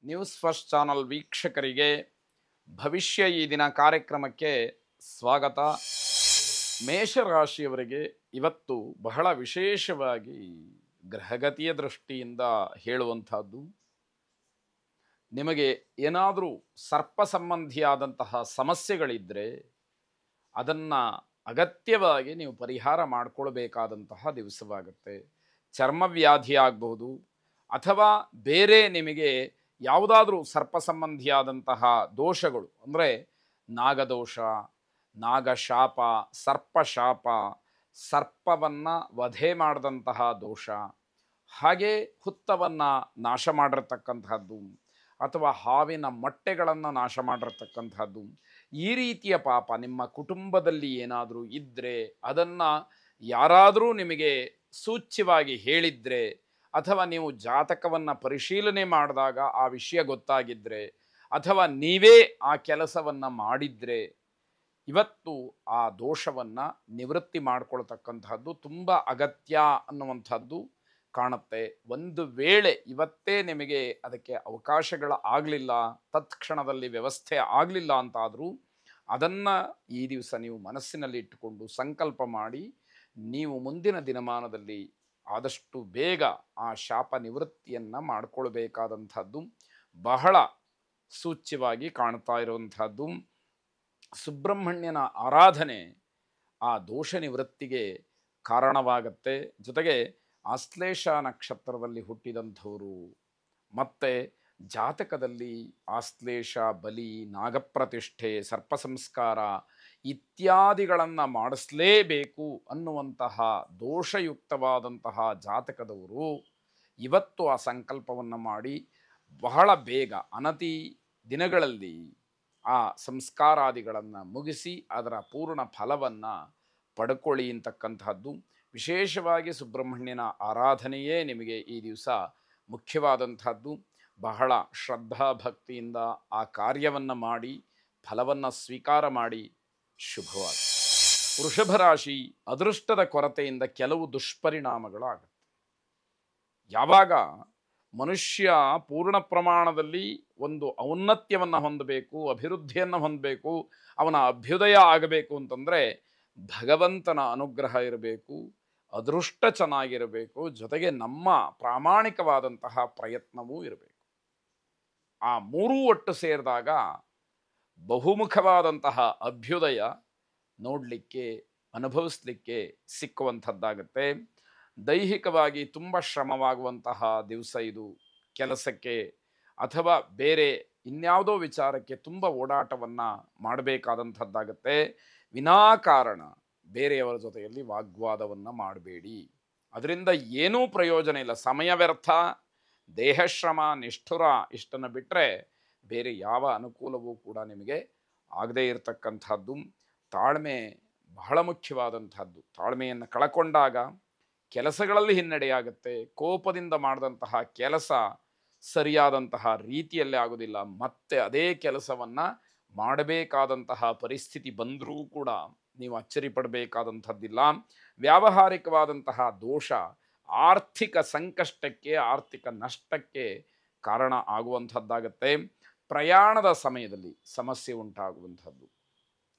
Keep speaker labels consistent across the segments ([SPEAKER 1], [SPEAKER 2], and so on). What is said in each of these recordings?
[SPEAKER 1] News first channel ವೀಕ್ಷಕರಿಗೆ ಭವಿಷ್ಯ ಈ ದಿನ ಕಾರ್ಯಕ್ರಮಕ್ಕೆ ಸ್ವಾಗತ. ಮೇಷರಾಶಿಯವರಿಗೆ ಇವತ್ತು ಬಹಳ ವಿಶೇಷವಾಗಿ ಗ್ರಹಗತಿಯ ದೃಷ್ಟಿಯಿಂದ ಹೇಳುವಂತಹದ್ದು, ನಿಮಗೆ ಏನಾದರೂ ಸರ್ಪ ಸಂಬಂಧಿಯಾದಂತಹ ಸಮಸ್ಯೆಗಳಿದ್ದರೆ ಅದನ್ನು ಅಗತ್ಯವಾಗಿ ನೀವು ಪರಿಹಾರ ಮಾಡಿಕೊಳ್ಬೇಕಾದಂತಹ ದಿವಸವಾಗುತ್ತೆ. ಚರ್ಮವ್ಯಾಧಿ ಆಗಬಹುದು ಅಥವಾ ಬೇರೆ ನಿಮಗೆ ಯಾವುದಾದ್ರೂ ಸರ್ಪ ಸಂಬಂಧಿಯಾದಂತಹ ದೋಷಗಳು ಅಂದರೆ ನಾಗದೋಷ, ನಾಗಶಾಪ, ಸರ್ಪಶಾಪ, ಸರ್ಪವನ್ನು ವಧೆ ಮಾಡಿದಂತಹ ದೋಷ, ಹಾಗೆ ಹುತ್ತವನ್ನು ನಾಶ ಮಾಡಿರ್ತಕ್ಕಂಥದ್ದು ಅಥವಾ ಹಾವಿನ ಮೊಟ್ಟೆಗಳನ್ನು ನಾಶ ಮಾಡಿರ್ತಕ್ಕಂಥದ್ದು, ಈ ರೀತಿಯ ಪಾಪ ನಿಮ್ಮ ಕುಟುಂಬದಲ್ಲಿ ಏನಾದರೂ ಇದ್ದರೆ ಅದನ್ನು ಯಾರಾದರೂ ನಿಮಗೆ ಸೂಚ್ಯವಾಗಿ ಹೇಳಿದರೆ ಅಥವಾ ನೀವು ಜಾತಕವನ್ನು ಪರಿಶೀಲನೆ ಮಾಡಿದಾಗ ಆ ವಿಷಯ ಗೊತ್ತಾಗಿದ್ದರೆ ಅಥವಾ ನೀವೇ ಆ ಕೆಲಸವನ್ನು ಮಾಡಿದರೆ ಇವತ್ತು ಆ ದೋಷವನ್ನು ನಿವೃತ್ತಿ ಮಾಡಿಕೊಳ್ತಕ್ಕಂಥದ್ದು ತುಂಬ ಅಗತ್ಯ ಅನ್ನುವಂಥದ್ದು ಕಾಣುತ್ತೆ. ಒಂದು ವೇಳೆ ಇವತ್ತೇ ನಿಮಗೆ ಅದಕ್ಕೆ ಅವಕಾಶಗಳು ಆಗಲಿಲ್ಲ, ತತ್ಕ್ಷಣದಲ್ಲಿ ವ್ಯವಸ್ಥೆ ಆಗಲಿಲ್ಲ ಅಂತಾದರೂ ಅದನ್ನು ಈ ದಿವಸ ನೀವು ಮನಸ್ಸಿನಲ್ಲಿ ಇಟ್ಟುಕೊಂಡು ಸಂಕಲ್ಪ ಮಾಡಿ ನೀವು ಮುಂದಿನ ದಿನಮಾನದಲ್ಲಿ ಆದಷ್ಟು ಬೇಗ ಆ ಶಾಪ ನಿವೃತ್ತಿಯನ್ನು ಮಾಡಿಕೊಳ್ಬೇಕಾದಂಥದ್ದು ಬಹಳ ಸೂಚ್ಯವಾಗಿ ಕಾಣ್ತಾ ಇರುವಂಥದ್ದು. ಸುಬ್ರಹ್ಮಣ್ಯನ ಆರಾಧನೆ ಆ ದೋಷ ನಿವೃತ್ತಿಗೆ ಕಾರಣವಾಗತ್ತೆ. ಜೊತೆಗೆ ಆಶ್ಲೇಷ ನಕ್ಷತ್ರದಲ್ಲಿ ಹುಟ್ಟಿದಂಥವರು ಮತ್ತು ಜಾತಕದಲ್ಲಿ ಆಶ್ಲೇಷ, ಬಲಿ, ನಾಗಪ್ರತಿಷ್ಠೆ, ಸರ್ಪ ಸಂಸ್ಕಾರ ಇತ್ಯಾದಿಗಳನ್ನು ಮಾಡಿಸಲೇಬೇಕು ಅನ್ನುವಂತಹ ದೋಷಯುಕ್ತವಾದಂತಹ ಜಾತಕದವರು ಇವತ್ತು ಆ ಸಂಕಲ್ಪವನ್ನು ಮಾಡಿ ಬಹಳ ಬೇಗ ಅನತಿ ದಿನಗಳಲ್ಲಿ ಆ ಸಂಸ್ಕಾರಾದಿಗಳನ್ನು ಮುಗಿಸಿ ಅದರ ಪೂರ್ಣ ಫಲವನ್ನು ಪಡ್ಕೊಳ್ಳಿ ಅಂತಕ್ಕಂಥದ್ದು. ವಿಶೇಷವಾಗಿ ಸುಬ್ರಹ್ಮಣ್ಯನ ಆರಾಧನೆಯೇ ನಿಮಗೆ ಈ ದಿವಸ ಮುಖ್ಯವಾದಂಥದ್ದು. ಬಹಳ ಶ್ರದ್ಧಾಭಕ್ತಿಯಿಂದ ಆ ಕಾರ್ಯವನ್ನು ಮಾಡಿ ಫಲವನ್ನು ಸ್ವೀಕಾರ ಮಾಡಿ ಶುಭವಾಗಿ. ವೃಷಭ ರಾಶಿ, ಅದೃಷ್ಟದ ಕೊರತೆಯಿಂದ ಕೆಲವು ದುಷ್ಪರಿಣಾಮಗಳು ಆಗುತ್ತೆ. ಯಾವಾಗ ಮನುಷ್ಯ ಪೂರ್ಣ ಪ್ರಮಾಣದಲ್ಲಿ ಒಂದು ಔನ್ನತ್ಯವನ್ನು ಹೊಂದಬೇಕು, ಅಭಿವೃದ್ಧಿಯನ್ನು ಹೊಂದಬೇಕು, ಅವನ ಅಭ್ಯುದಯ ಆಗಬೇಕು ಅಂತಂದರೆ ಭಗವಂತನ ಅನುಗ್ರಹ ಇರಬೇಕು, ಅದೃಷ್ಟ ಚೆನ್ನಾಗಿರಬೇಕು, ಜೊತೆಗೆ ನಮ್ಮ ಪ್ರಾಮಾಣಿಕವಾದಂತಹ ಪ್ರಯತ್ನವೂ ಇರಬೇಕು. ಆ ಮೂರೂ ಒಟ್ಟು ಸೇರಿದಾಗ ಬಹುಮುಖವಾದಂತಹ ಅಭ್ಯುದಯ ನೋಡಲಿಕ್ಕೆ, ಅನುಭವಿಸ್ಲಿಕ್ಕೆ ಸಿಕ್ಕುವಂಥದ್ದಾಗತ್ತೆ. ದೈಹಿಕವಾಗಿ ತುಂಬ ಶ್ರಮವಾಗುವಂತಹ ದಿವಸ ಇದು. ಕೆಲಸಕ್ಕೆ ಅಥವಾ ಬೇರೆ ಇನ್ಯಾವುದೋ ವಿಚಾರಕ್ಕೆ ತುಂಬ ಓಡಾಟವನ್ನು ಮಾಡಬೇಕಾದಂಥದ್ದಾಗತ್ತೆ. ವಿನಾಕಾರಣ ಬೇರೆಯವರ ಜೊತೆಯಲ್ಲಿ ವಾಗ್ವಾದವನ್ನು ಮಾಡಬೇಡಿ, ಅದರಿಂದ ಏನೂ ಪ್ರಯೋಜನ ಇಲ್ಲ. ಸಮಯ ವ್ಯರ್ಥ, ದೇಹಶ್ರಮ, ನಿಷ್ಠುರ ಇಷ್ಟನ್ನು ಬಿಟ್ಟರೆ ಬೇರೆ ಯಾವ ಅನುಕೂಲವೂ ಕೂಡ ನಿಮಗೆ ಆಗದೇ ಇರತಕ್ಕಂಥದ್ದು. ತಾಳ್ಮೆ ಬಹಳ ಮುಖ್ಯವಾದಂಥದ್ದು. ತಾಳ್ಮೆಯನ್ನು ಕಳಕೊಂಡಾಗ ಕೆಲಸಗಳಲ್ಲಿ ಹಿನ್ನಡೆಯಾಗುತ್ತೆ. ಕೋಪದಿಂದ ಮಾಡಿದಂತಹ ಕೆಲಸ ಸರಿಯಾದಂತಹ ರೀತಿಯಲ್ಲೇ ಆಗೋದಿಲ್ಲ. ಮತ್ತೆ ಅದೇ ಕೆಲಸವನ್ನು ಮಾಡಬೇಕಾದಂತಹ ಪರಿಸ್ಥಿತಿ ಬಂದರೂ ಕೂಡ ನೀವು ಅಚ್ಚರಿ ಪಡಬೇಕಾದಂಥದ್ದಿಲ್ಲ. ವ್ಯಾವಹಾರಿಕವಾದಂತಹ ದೋಷ ಆರ್ಥಿಕ ಸಂಕಷ್ಟಕ್ಕೆ, ಆರ್ಥಿಕ ನಷ್ಟಕ್ಕೆ ಕಾರಣ ಆಗುವಂಥದ್ದಾಗತ್ತೆ. ಪ್ರಯಾಣದ ಸಮಯದಲ್ಲಿ ಸಮಸ್ಯೆ ಉಂಟಾಗುವಂಥದ್ದು.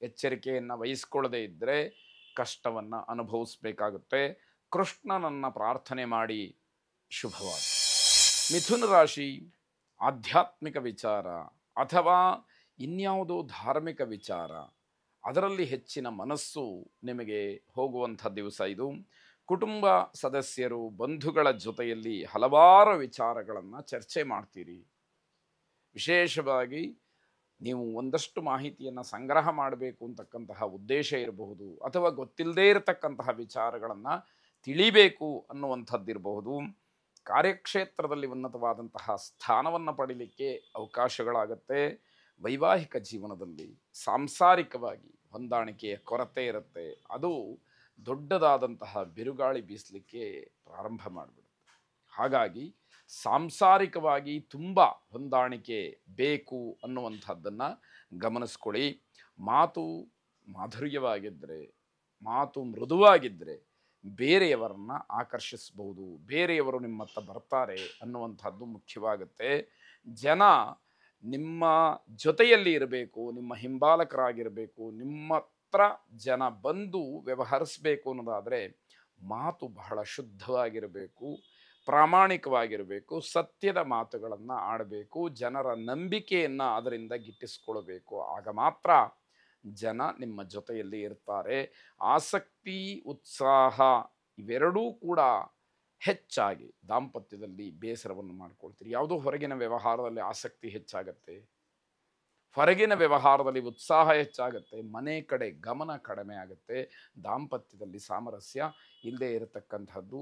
[SPEAKER 1] ಎಚ್ಚರಿಕೆಯನ್ನು ವಹಿಸ್ಕೊಳ್ಳದೇ ಇದ್ದರೆ ಕಷ್ಟವನ್ನು ಅನುಭವಿಸಬೇಕಾಗುತ್ತೆ. ಕೃಷ್ಣನನ್ನು ಪ್ರಾರ್ಥನೆ ಮಾಡಿ ಶುಭವಾಗಿ. ಮಿಥುನ ರಾಶಿ, ಆಧ್ಯಾತ್ಮಿಕ ವಿಚಾರ ಅಥವಾ ಇನ್ಯಾವುದೋ ಧಾರ್ಮಿಕ ವಿಚಾರ ಅದರಲ್ಲಿ ಹೆಚ್ಚಿನ ಮನಸ್ಸು ನಿಮಗೆ ಹೋಗುವಂಥ ದಿವಸ ಇದು. ಕುಟುಂಬ ಸದಸ್ಯರು, ಬಂಧುಗಳ ಜೊತೆಯಲ್ಲಿ ಹಲವಾರು ವಿಚಾರಗಳನ್ನು ಚರ್ಚೆ ಮಾಡ್ತೀರಿ. ವಿಶೇಷವಾಗಿ ನೀವು ಒಂದಷ್ಟು ಮಾಹಿತಿಯನ್ನು ಸಂಗ್ರಹ ಮಾಡಬೇಕು ಅಂತಕ್ಕಂತಹ ಉದ್ದೇಶ ಇರಬಹುದು, ಅಥವಾ ಗೊತ್ತಿಲ್ಲದೇ ಇರತಕ್ಕಂತಹ ವಿಚಾರಗಳನ್ನು ತಿಳಿಬೇಕು ಅನ್ನುವಂಥದ್ದಿರಬಹುದು. ಕಾರ್ಯಕ್ಷೇತ್ರದಲ್ಲಿ ಉನ್ನತವಾದಂತಹ ಸ್ಥಾನವನ್ನು ಪಡೀಲಿಕ್ಕೆ ಅವಕಾಶಗಳಾಗತ್ತೆ. ವೈವಾಹಿಕ ಜೀವನದಲ್ಲಿ ಸಾಂಸಾರಿಕವಾಗಿ ಹೊಂದಾಣಿಕೆಯ ಕೊರತೆ ಇರುತ್ತೆ. ಅದು ದೊಡ್ಡದಾದಂತಹ ಬಿರುಗಾಳಿ ಬೀಸಲಿಕ್ಕೆ ಪ್ರಾರಂಭ ಮಾಡಿಬಿಡುತ್ತೆ. ಹಾಗಾಗಿ ಸಾಂಸಾರಿಕವಾಗಿ ತುಂಬ ಹೊಂದಾಣಿಕೆ ಬೇಕು ಅನ್ನುವಂಥದ್ದನ್ನು ಗಮನಿಸ್ಕೊಳ್ಳಿ. ಮಾತು ಮಾಧುರ್ಯವಾಗಿದ್ದರೆ, ಮಾತು ಮೃದುವಾಗಿದ್ದರೆ ಬೇರೆಯವರನ್ನು ಆಕರ್ಷಿಸಬಹುದು, ಬೇರೆಯವರು ನಿಮ್ಮತ್ತ ಬರ್ತಾರೆ ಅನ್ನುವಂಥದ್ದು ಮುಖ್ಯವಾಗುತ್ತೆ. ಜನ ನಿಮ್ಮ ಜೊತೆಯಲ್ಲಿ ಇರಬೇಕು, ನಿಮ್ಮ ಹಿಂಬಾಲಕರಾಗಿರಬೇಕು, ನಿಮ್ಮ ಹತ್ರ ಜನ ಬಂದು ವ್ಯವಹರಿಸಬೇಕು ಅನ್ನೋದಾದರೆ ಮಾತು ಬಹಳ ಶುದ್ಧವಾಗಿರಬೇಕು, ಪ್ರಾಮಾಣಿಕವಾಗಿರಬೇಕು, ಸತ್ಯದ ಮಾತುಗಳನ್ನು ಆಡಬೇಕು, ಜನರ ನಂಬಿಕೆಯನ್ನು ಅದರಿಂದ ಗಿಟ್ಟಿಸ್ಕೊಳ್ಬೇಕು. ಆಗ ಮಾತ್ರ ಜನ ನಿಮ್ಮ ಜೊತೆಯಲ್ಲಿ ಇರ್ತಾರೆ. ಆಸಕ್ತಿ, ಉತ್ಸಾಹ ಇವೆರಡೂ ಕೂಡ ಹೆಚ್ಚಾಗಿ ದಾಂಪತ್ಯದಲ್ಲಿ ಬೇಸರವನ್ನು ಮಾಡ್ಕೊಳ್ತೀರಿ. ಯಾವುದೋ ಹೊರಗಿನ ವ್ಯವಹಾರದಲ್ಲಿ ಆಸಕ್ತಿ ಹೆಚ್ಚಾಗತ್ತೆ, ಹೊರಗಿನ ವ್ಯವಹಾರದಲ್ಲಿ ಉತ್ಸಾಹ ಹೆಚ್ಚಾಗತ್ತೆ, ಮನೆ ಕಡೆ ಗಮನ ಕಡಿಮೆ ಆಗುತ್ತೆ, ದಾಂಪತ್ಯದಲ್ಲಿ ಸಾಮರಸ್ಯ ಇಲ್ಲದೆ ಇರತಕ್ಕಂಥದ್ದು.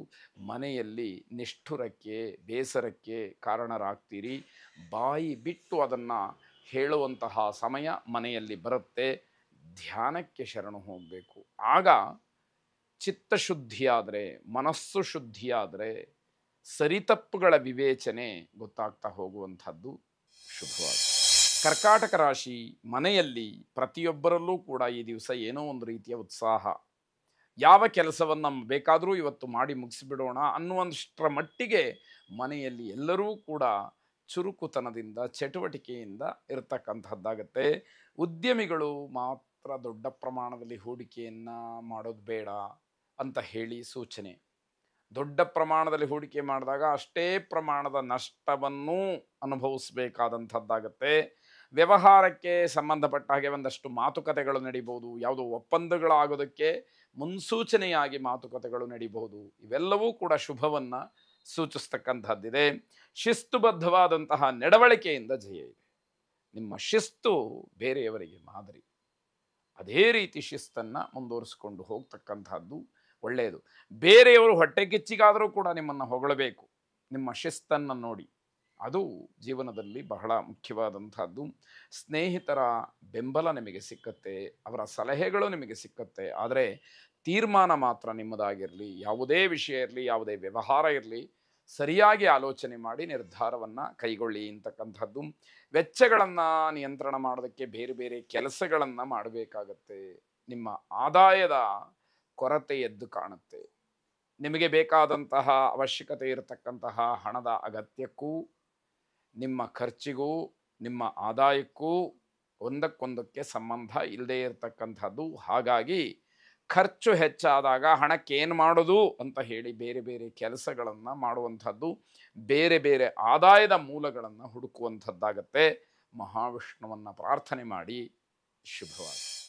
[SPEAKER 1] ಮನೆಯಲ್ಲಿ ನಿಷ್ಠುರಕ್ಕೆ, ಬೇಸರಕ್ಕೆ ಕಾರಣರಾಗ್ತೀರಿ. ಬಾಯಿ ಬಿಟ್ಟು ಅದನ್ನು ಹೇಳುವಂತಹ ಸಮಯ ಮನೆಯಲ್ಲಿ ಬರುತ್ತೆ. ಧ್ಯಾನಕ್ಕೆ ಶರಣು ಹೋಗಬೇಕು. ಆಗ ಚಿತ್ತಶುದ್ಧಿಯಾದರೆ, ಮನಸ್ಸು ಶುದ್ಧಿಯಾದರೆ ಸರಿತಪ್ಪುಗಳ ವಿವೇಚನೆ ಗೊತ್ತಾಗ್ತಾ ಹೋಗುವಂಥದ್ದು ಶುಭವಾಗಿದೆ. ಕರ್ಕಾಟಕ ರಾಶಿ ಮನೆಯಲ್ಲಿ ಪ್ರತಿಯೊಬ್ಬರಲ್ಲೂ ಕೂಡ ಈ ದಿವಸ ಏನೋ ಒಂದು ರೀತಿಯ ಉತ್ಸಾಹ, ಯಾವ ಕೆಲಸವನ್ನು ಬೇಕಾದರೂ ಇವತ್ತು ಮಾಡಿ ಮುಗಿಸಿಬಿಡೋಣ ಅನ್ನುವಷ್ಟರ ಮಟ್ಟಿಗೆ ಮನೆಯಲ್ಲಿ ಎಲ್ಲರೂ ಕೂಡ ಚುರುಕುತನದಿಂದ, ಚಟುವಟಿಕೆಯಿಂದ ಇರತಕ್ಕಂಥದ್ದಾಗತ್ತೆ. ಉದ್ಯಮಿಗಳು ಮಾತ್ರ ದೊಡ್ಡ ಪ್ರಮಾಣದಲ್ಲಿ ಹೂಡಿಕೆಯನ್ನು ಮಾಡೋದು ಬೇಡ ಅಂತ ಹೇಳಿ ಸೂಚನೆ. ದೊಡ್ಡ ಪ್ರಮಾಣದಲ್ಲಿ ಹೂಡಿಕೆ ಮಾಡಿದಾಗ ಅಷ್ಟೇ ಪ್ರಮಾಣದ ನಷ್ಟವನ್ನು ಅನುಭವಿಸಬೇಕಾದಂಥದ್ದಾಗತ್ತೆ. ವ್ಯವಹಾರಕ್ಕೆ ಸಂಬಂಧಪಟ್ಟ ಹಾಗೆ ಒಂದಷ್ಟು ಮಾತುಕತೆಗಳು ನಡೀಬಹುದು, ಯಾವುದೋ ಒಪ್ಪಂದಗಳಾಗೋದಕ್ಕೆ ಮುನ್ಸೂಚನೆಯಾಗಿ ಮಾತುಕತೆಗಳು ನಡೀಬಹುದು. ಇವೆಲ್ಲವೂ ಕೂಡ ಶುಭವನ್ನು ಸೂಚಿಸ್ತಕ್ಕಂಥದ್ದಿದೆ. ಶಿಸ್ತುಬದ್ಧವಾದಂತಹ ನಡವಳಿಕೆಯಿಂದ ಜಯ ಇದೆ. ನಿಮ್ಮ ಶಿಸ್ತು ಬೇರೆಯವರಿಗೆ ಮಾದರಿ. ಅದೇ ರೀತಿ ಶಿಸ್ತನ್ನು ಮುಂದುವರಿಸಿಕೊಂಡು ಹೋಗ್ತಕ್ಕಂಥದ್ದು ಒಳ್ಳೆಯದು. ಬೇರೆಯವರು ಹೊಟ್ಟೆ ಕಿಚ್ಚಿಗಾದರೂ ಕೂಡ ನಿಮ್ಮನ್ನು ಹೊಗಳಬೇಕು, ನಿಮ್ಮ ಶಿಸ್ತನ್ನು ನೋಡಿ. ಅದು ಜೀವನದಲ್ಲಿ ಬಹಳ ಮುಖ್ಯವಾದಂಥದ್ದು. ಸ್ನೇಹಿತರ ಬೆಂಬಲ ನಿಮಗೆ ಸಿಕ್ಕತ್ತೆ, ಅವರ ಸಲಹೆಗಳು ನಿಮಗೆ ಸಿಕ್ಕತ್ತೆ. ಆದರೆ ತೀರ್ಮಾನ ಮಾತ್ರ ನಿಮ್ಮದಾಗಿರಲಿ. ಯಾವುದೇ ವಿಷಯ ಇರಲಿ, ಯಾವುದೇ ವ್ಯವಹಾರ ಇರಲಿ, ಸರಿಯಾಗಿ ಆಲೋಚನೆ ಮಾಡಿ ನಿರ್ಧಾರವನ್ನು ಕೈಗೊಳ್ಳಿ ಅಂತಕ್ಕಂಥದ್ದು. ವೆಚ್ಚಗಳನ್ನು ನಿಯಂತ್ರಣ ಮಾಡೋದಕ್ಕೆ ಬೇರೆ ಬೇರೆ ಕೆಲಸಗಳನ್ನು ಮಾಡಬೇಕಾಗತ್ತೆ. ನಿಮ್ಮ ಆದಾಯದ ಕೊರತೆ ಎದ್ದು ಕಾಣುತ್ತೆ. ನಿಮಗೆ ಬೇಕಾದಂತಹ ಅವಶ್ಯಕತೆ ಇರತಕ್ಕಂತಹ ಹಣದ ಅಗತ್ಯಕ್ಕೂ, ನಿಮ್ಮ ಖರ್ಚಿಗೂ, ನಿಮ್ಮ ಆದಾಯಕ್ಕೂ ಒಂದಕ್ಕೊಂದಕ್ಕೆ ಸಂಬಂಧ ಇಲ್ಲದೆ ಇರತಕ್ಕಂಥದ್ದು. ಹಾಗಾಗಿ ಖರ್ಚು ಹೆಚ್ಚಾದಾಗ ಹಣಕ್ಕೆ ಏನು ಮಾಡೋದು ಅಂತ ಹೇಳಿ ಬೇರೆ ಬೇರೆ ಕೆಲಸಗಳನ್ನು ಮಾಡುವಂಥದ್ದು, ಬೇರೆ ಬೇರೆ ಆದಾಯದ ಮೂಲಗಳನ್ನು ಹುಡುಕುವಂಥದ್ದಾಗತ್ತೆ. ಮಹಾವಿಷ್ಣುವನ್ನು ಪ್ರಾರ್ಥನೆ ಮಾಡಿ. ಶುಭವಾಗಿ.